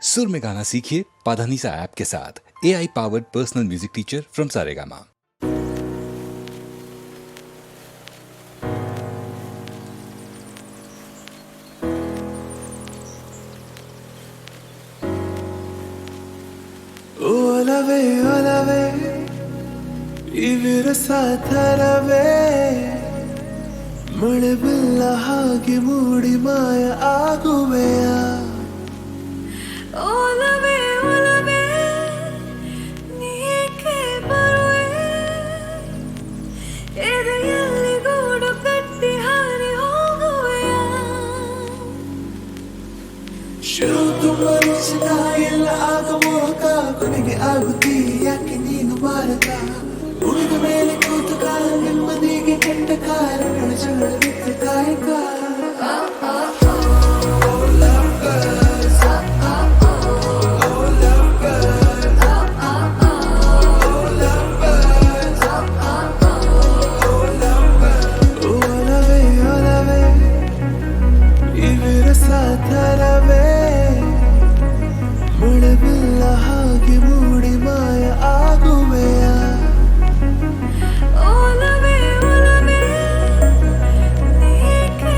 सुर में गाना सीखिए पाधानीसा ऐप के साथ। AI powered personal music teacher from Saregama. ಒಲವೇ ಒಲವೇ ಇವಿರ ಸಾಥರವೇ ಮಳೆ ಬಿಲ್ಲ ಹಾಗೆ ಮೂಡಿ ಮಾಯ ಆಗುವೆಯ ಒಲವೇ ಒಲವೇ ನೀಕೆ ಬರುವೆ ಎದೆಯಲ್ಲಿ ಗೂಡು ಕಟ್ಟಿ ಹಾರಿ ಹೋಗುವೆಯ ಶಿರು ತುಂಬ ನಿಶ್ಚಿತ ಎಲ್ಲ ಆಗ ಮೋಹಕ ಕೊನೆಗೆ ಆಗುತ್ತೀ ಯಾಕೆ ನೀನು ಮಾರಕ ಉಳಿದ ಮೇಲೆ ಕೂತು ಕಾಲ ನೆಮ್ಮದಿಗೆ ಕೆಟ್ಟ ಕಾರಣಗಳ ಜಗಳ ಬಿತ್ತ ಕಾಯಕ ಒಲವೇ ಒಲವೇ ಇವಿರ ಸಾಥರವೇ ಮಳೆ ಬಿಲ್ಲ ಹಾಗೆ ಮೂಡಿ ಮಾಯ ಆಗುವೆಯ ಒಲವೇ ಒಲವೇ ನೀಕೆ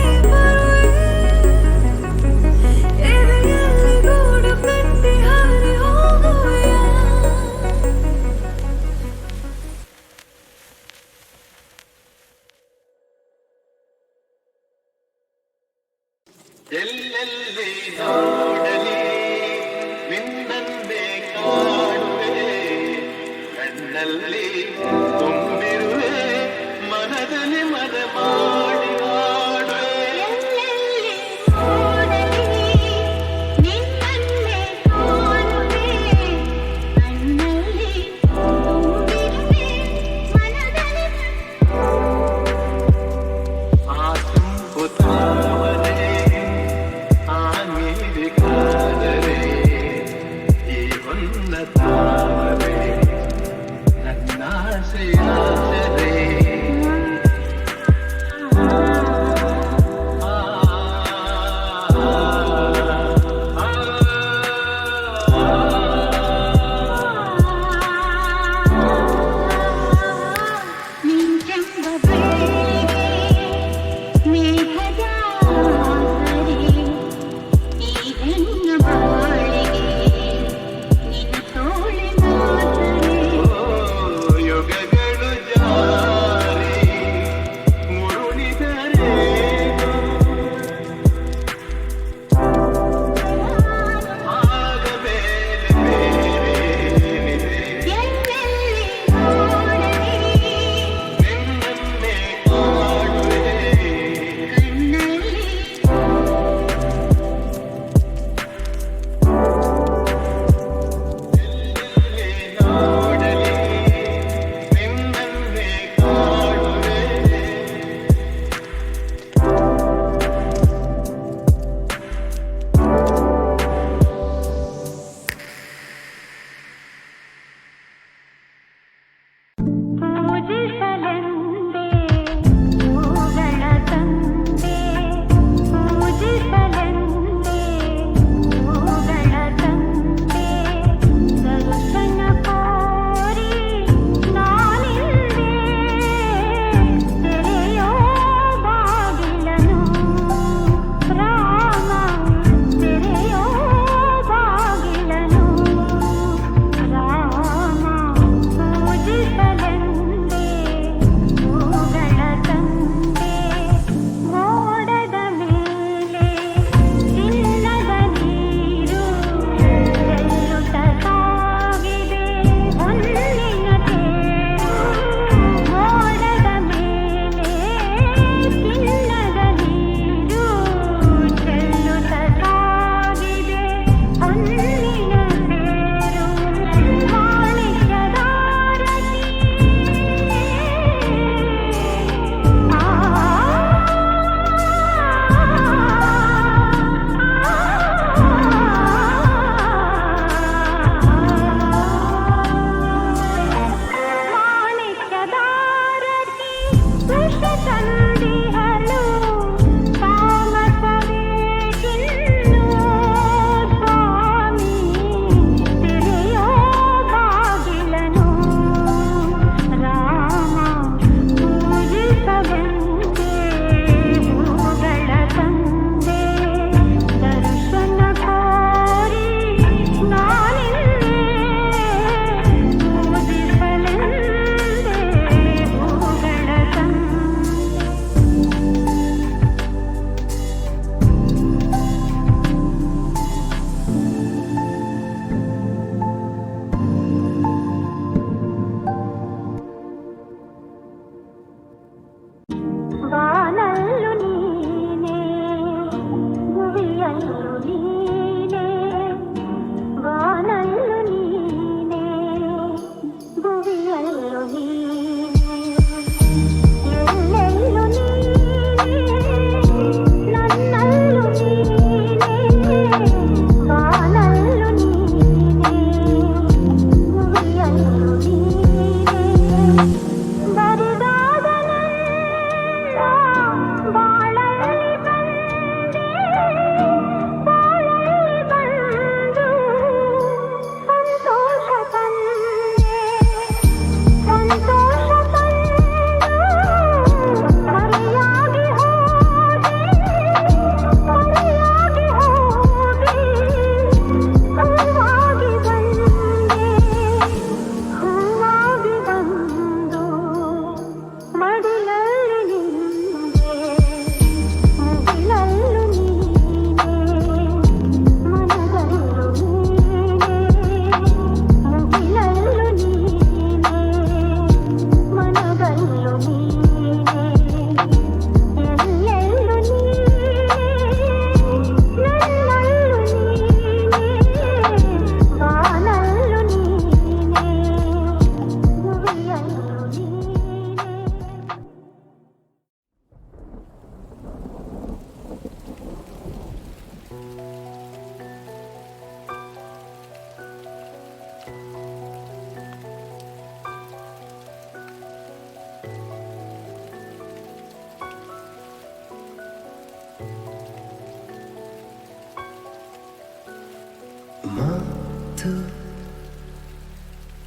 ಮಾತು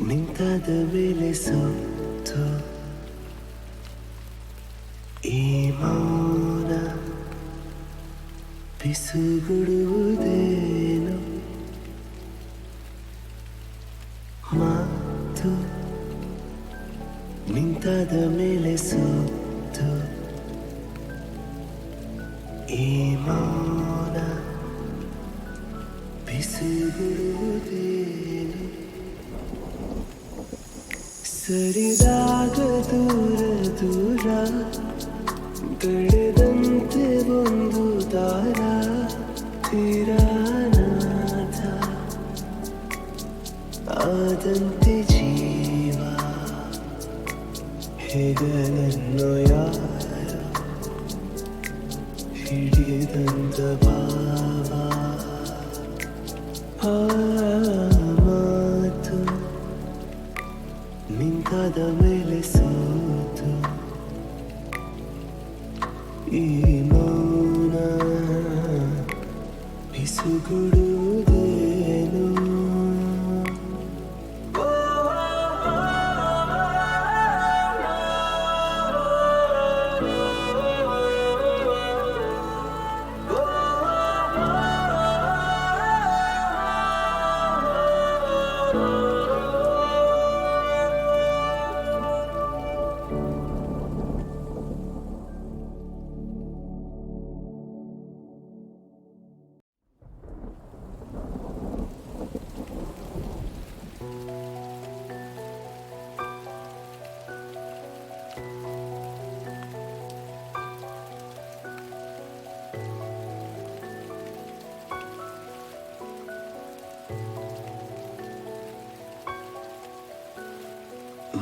ನಿಂತಾದ ಮೇಲೆ ಸೋತು ಈ ಮೌನ ಪಿಸುಗುಡುವುದೇನು ಮಾತು ನಿಂತಾದ ಮೇಲೆ ಸೋತು ಈ ಮೌನ ಪಿಸುಗುಡುವುದೇನು ಸರಿದಾಗ ದೂರ ದೂರ ಬೆಳೆದಂತೆ ಒಂದು ದಾರ ತೀರಾನಾಥ ಆದಂತೆ ಜೀವ ಹೆಗಲನ್ನು ಯಾರು ಹಿಡಿದಂತ ಭಾವ ಆ ಮಾತು ನಿಂತಾದ ಮೇಲೆ ಸೋತು ಈ ಮೌನ ಪಿಸುಗುಡುವುದೇನು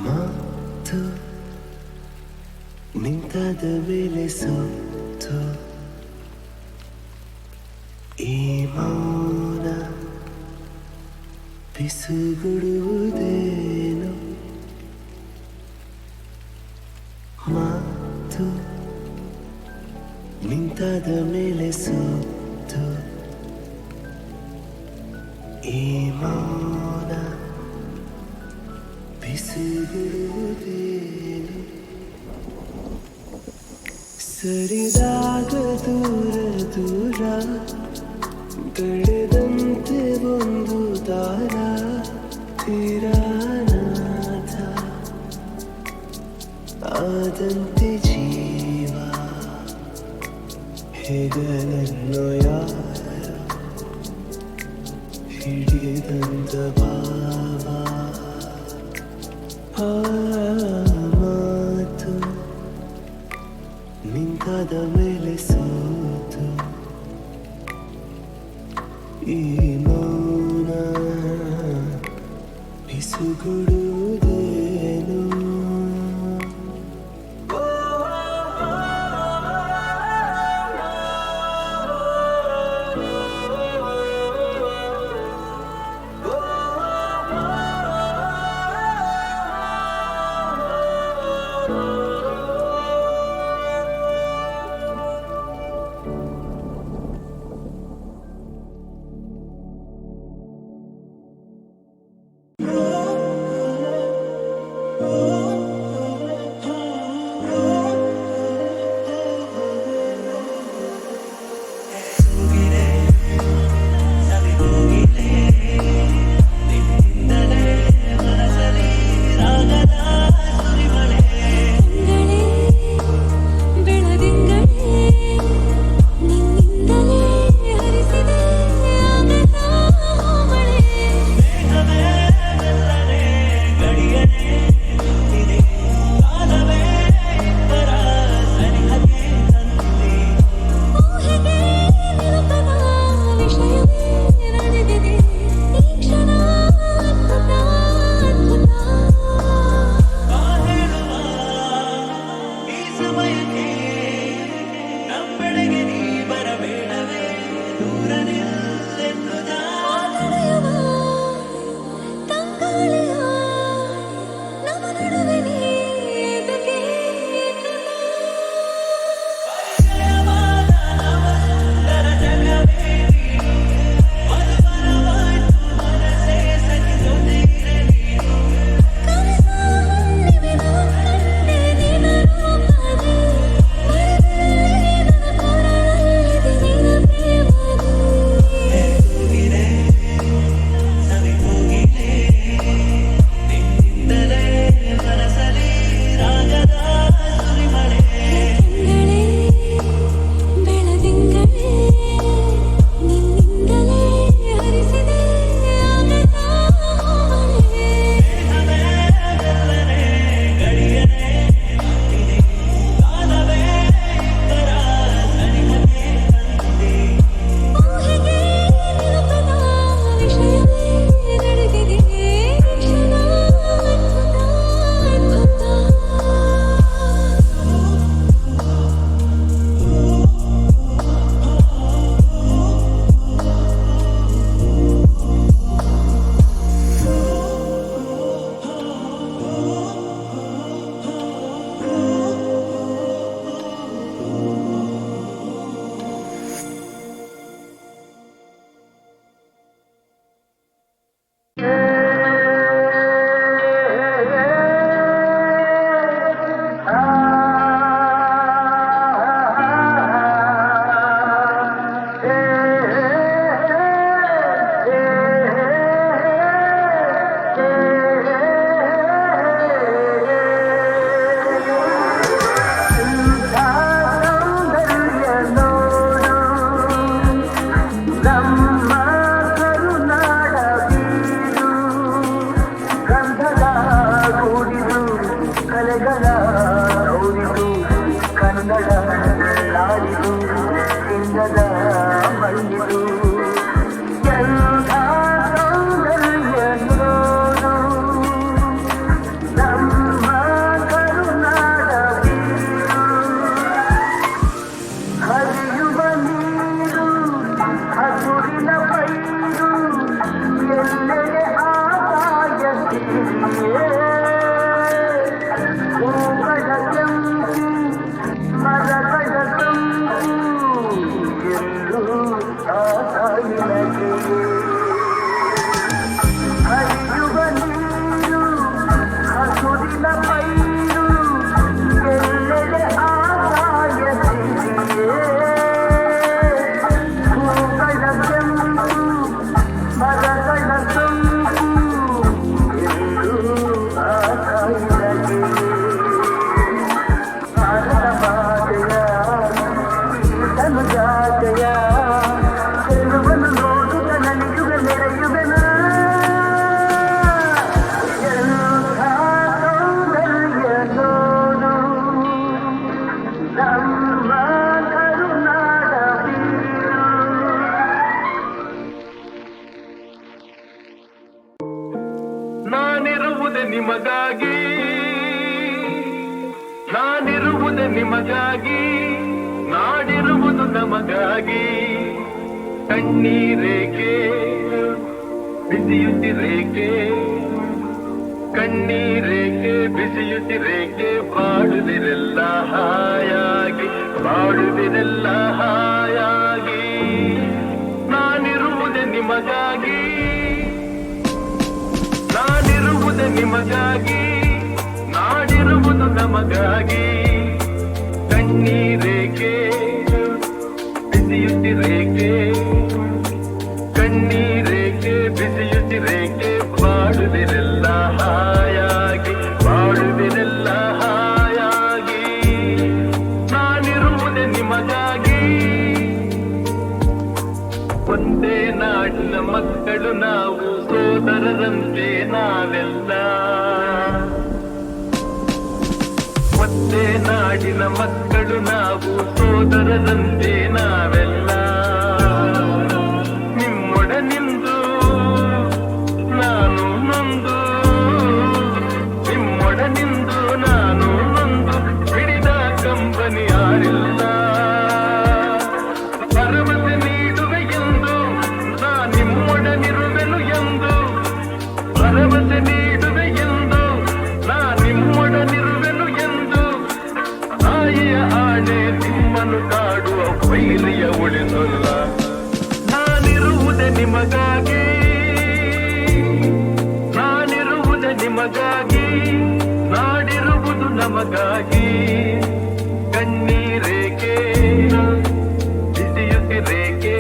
ಮಾತು ನಿಂತಾದ ಮೇಲೆ ಸೋತು ಈ ಮೌನ ಪಿಸುಗುಡುವುದೇನು ಮಾತು ನಿಂತಾದ ಮೇಲೆ ಸೋತು ಈ ಮೌನ ಪಿಸುಗುಡುವುದೇನು ಸರಿದಾಗ ದೂರ ದೂರ ಬೆಳೆದಂತೆ ಒಂದು ದಾರ ತೀರಾನಾಥ ಆದಂತೆ ಜೀವ ಹೆಗಲನ್ನು ಯಾರು ಹಿಡಿದಂತ ಭಾವ ಆ ಮಾತು ನಿಂತಾದ ಮೇಲೆ ಸೋತು ಈ ಮೌನ ಪಿಸುಗುಡುವುದೇನು ವಿಷಯವೇ ನಡೆದಿದೆ ಕ್ಷಣ ಅದ್ಭುತ ಅದ್ಭುತ. ನಾನಿರುವುದೇ ನಿಮಗಾಗಿ, ನಾನಿರುವುದೇ ನಿಮಗಾಗಿ, ನಾಡಿರುವುದು ನಮಗಾಗಿ. ಕಣ್ಣೀರೇಕೆ ಬಿಸಿಯುತ್ತಿರೇಕೆ, ಕಣ್ಣೀರೇಕೆ ಬಿಸಿಯುತ್ತಿರೇಕೆ, ಬಾಳುವಿರೆಲ್ಲ ಹಾಯಾಗಿ, ಬಾಳುವಿರೆಲ್ಲ ಹಾಯಾಗಿ. ನಾನಿರುವುದೇ ನಿಮಗಾಗಿ, ನಾನಿರುವುದೇ ನಿಮಗಾಗಿ, ನಾಡಿರುವುದು ನಮಗಾಗಿ. ಕಣ್ಣೀರೇಕೆ ಬಿಸಿಯುತ್ತಿರೇಕೆ, ಕಣ್ಣೀರೇಕೆ ಬಿಸಿಯುತ್ತಿರೇಕೆ, ಬಾಳುವಿರೆಲ್ಲ ಹಾಯಾಗಿ, ಬಾಳುವಿರೆಲ್ಲ ಹಾಯಾಗಿ. ನಾನಿರುವುದೇ ನಿಮಗಾಗಿ. ಒಂದೇ ನಾಡಿನ ಮಕ್ಕಳು ನಾವು, ಸೋದರರಂತೆ ನಾವೆಲ್ಲ. ಒಂದೇ ನಾಡಿನ ಮಕ್ಕಳು ನಾವು, ಸೋದರರಂತೆ ನಾವೆಲ್ಲ. ನಿಮ್ಮೊಡನಿಂದು ನಾನು ನೊಂದು, ನಿಮ್ಮೊಡನಿಂದು ನಾನು ನೊಂದು, ಹಿಡಿದ ಕಂಬನಿ ಯಾರಿಲ್ಲ. ಭರವಸೆ ನೀಡುವೆ ಎಂದು ನಾ ನಿಮ್ಮೊಡನಿರುವೆನು ಎಂದು, ಭರವಸೆ ನೀಡುವೆ ಎಂದು ನಾ ನಿಮ್ಮೊಡನಿರುವೆನು ಎಂದು. ತಾಯಿಯ ಆಣೆ ನಿಮ್ಮನ್ನು ಕಾಡುವ ವೈರಿಯ ಉಳಿಸಲ್ಲ. ನಾನಿರುವುದೇ ನಿಮಗಾಗಿ, ನಾನಿರುವುದೇ ನಿಮಗಾಗಿ, ನಾಡಿರುವುದು ನಮಗಾಗಿ. ಕಣ್ಣೀರೇಕೆ ಬಿಸಿಯುತ್ತಿರೇಕೆ,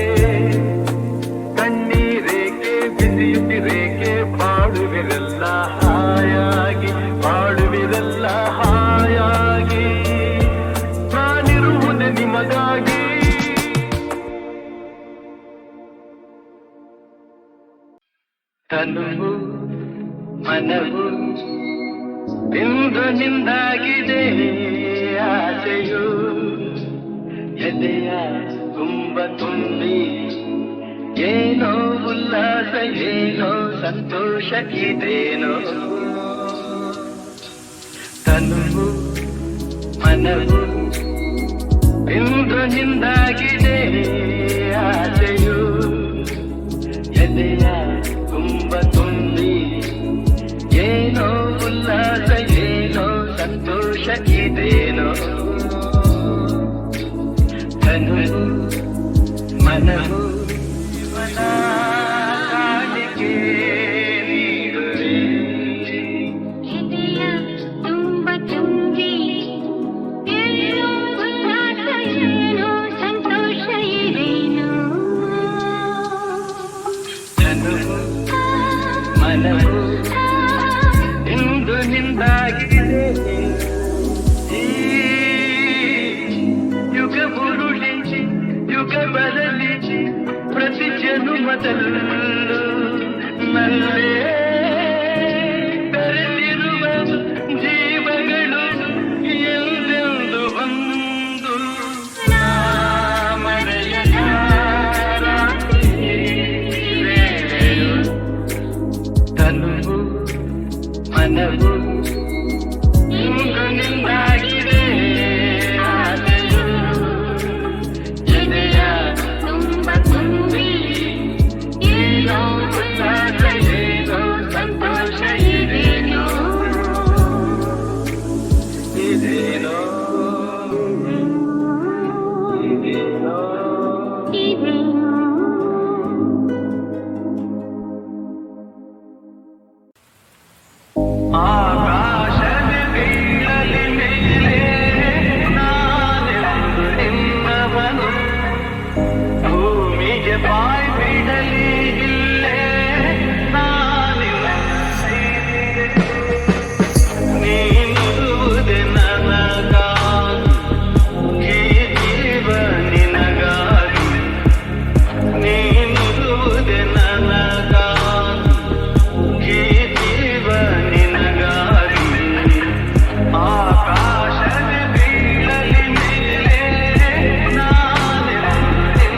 ಕಣ್ಣೀರೇಕೆ ಬಿಸಿಯುತ್ತಿರೇಕೆ, ಬಾಳುವಿರೆಲ್ಲ ಹಾಯಾಗಿ, ಬಾಳುವಿರೆಲ್ಲ ಹಾಯಾಗಿ. ನಾನಿರುವುದೇ ನಿಮಗಾಗಿ. ತನುವು ಮನವು ಇಂದ್ರನಿಂದಾಗಿದೆ ಆಸೆಯು, ಎದೆಯ ತುಂಬ ತುಂಬಿ ಏನೋ ಉಲ್ಲಾಸ ಏನೋ ಸಂತೋಷ ಇದೇನೋ ತನುವು ಮನವು ಇಂದು ನಿಂದಾಗಿದೆ ಆಸೆಯು ಎದೆಯ ತುಂಬ ತುಂಬಿ ಏನೋ ಉಲ್ಲಾಸ ಏನೋ ಸಂತೋಷ ಇದೇನೋ ತನುವು ಮನವು ಇವನ ಕಾಣಿಕೆ ನೀಡುವೆ ಎದೆಯ ತುಂಬ ತುಂಬಿ ಏನೋ ಉಲ್ಲಾಸ ಏನೋ ಸಂತೋಷ ಇದೇನೋ ತನುವು ಮನವು ಇಂದು ನಿಂದಾಗಿದೆ ಈ ಯುಗ ಬುರುಳಿ ಯುಗ ಬದಲಿ ಪ್ರತಿ ಜನುಮದಲ್ಲೂ ನಲ್ಲೇ ಬೆರೆತಿರುವ ಜೀವಗಳು ಎಂದೆಂದು ಒಂದು ಮರೆಯದ ರಾತ್ರಿ ವೇಳೆಯು ತನುವು ಮನವು ಇಂದು ನಿಂದಾಗಿದೆ ಆಸೆಯು ಎದೆಯ ತುಂಬ ತುಂಬಿ ಏನೋ ಉಲ್ಲಾಸ ಏನೋ ಸಂತೋಷ ಇದೇನೋ ಇದೇನೋ ಇದೇನೋ ಇದೇನೋ ಆಕಾಶದ ಬೀಳಲಿ ಮೇಲೆ ನಾನೆಂದು ನಿನ್ನವನು ಭೂಮಿಗೆ ಬಾಯಿ ಬಿಡಲಿ ಇಲ್ಲೇ ನಾನಿಲ್ಲ ನೀನುವುದೆ ನನಗಾಗಿ ಈ ಜೀವ ನಿನಗಾಗಿ ನೀನುವುದೆ ನನಗಾಗಿ ಈ ಜೀವ ನಿನಗಾಗಿ ಆಕಾಶದ ಬೀಳಲಿ ಮೇಲೆ ನಾನೆಂದವನು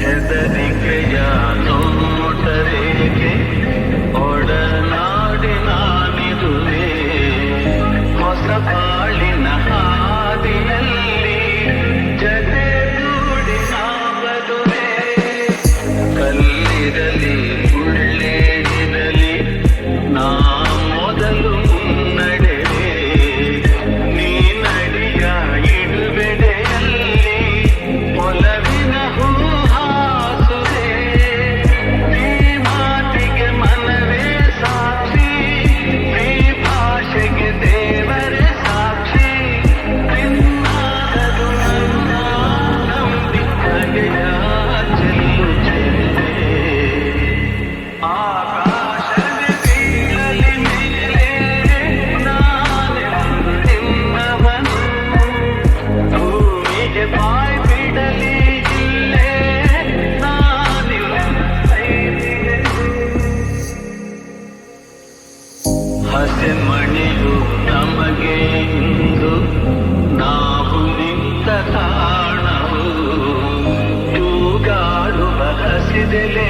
ಹೆದರಿಕೆಯ ನೋಟರೇಕೆ ಒಡನಾಡಿ ನಾನಿರುವೆ ಹೊಸ ಬಾಳಿನ ಹಾದಿಯಲ್ಲಿ ಜತೆಗೂಡಿ ನಾವದುವೆ ಕಲ್ಲಿರಲಿ ಮುಳ್ಳೇರಿರಲಿ ನಾ ಮೊದಲು ಮುನ್ನಡೆವೆ ನೀ ನಡಿಯ ಇಡುವೆಡೆಯಲ್ಲಿ ಒಲವಿನ ಹೂ ಹಾಸುವೆ ಈ ಮಾತಿಗೆ ಮನವೇ ಸಾಕ್ಷಿ ಈ ಭಾಷೆಗೆ ದೇವರೇ ಸಾಕ್ಷಿ ನಿನ್ನಾಗದು ನನ್ನ ನಂಬಿಕೆಯ ಚೆಲ್ಲು ಚೆಲ್ಲೆ ಆಕಾಶದ ಬೀಳಲಿ ಮೇಲೆ ನಾನೆಂದು ನಿನ್ನವನು ಭೂಮಿಗೆ ಬಾಯಿ ಬಿಡಲಿ ಇಲ್ಲೇ ನಾನಿಲ್ಲ ಹಸೆಮಣಿಯು ನಮಗೆ ಇಂದು ನಾವು ನಿಂತ ತಾಣವು ತೂಗಾಡುವ ಹಸಿದೆಲೆ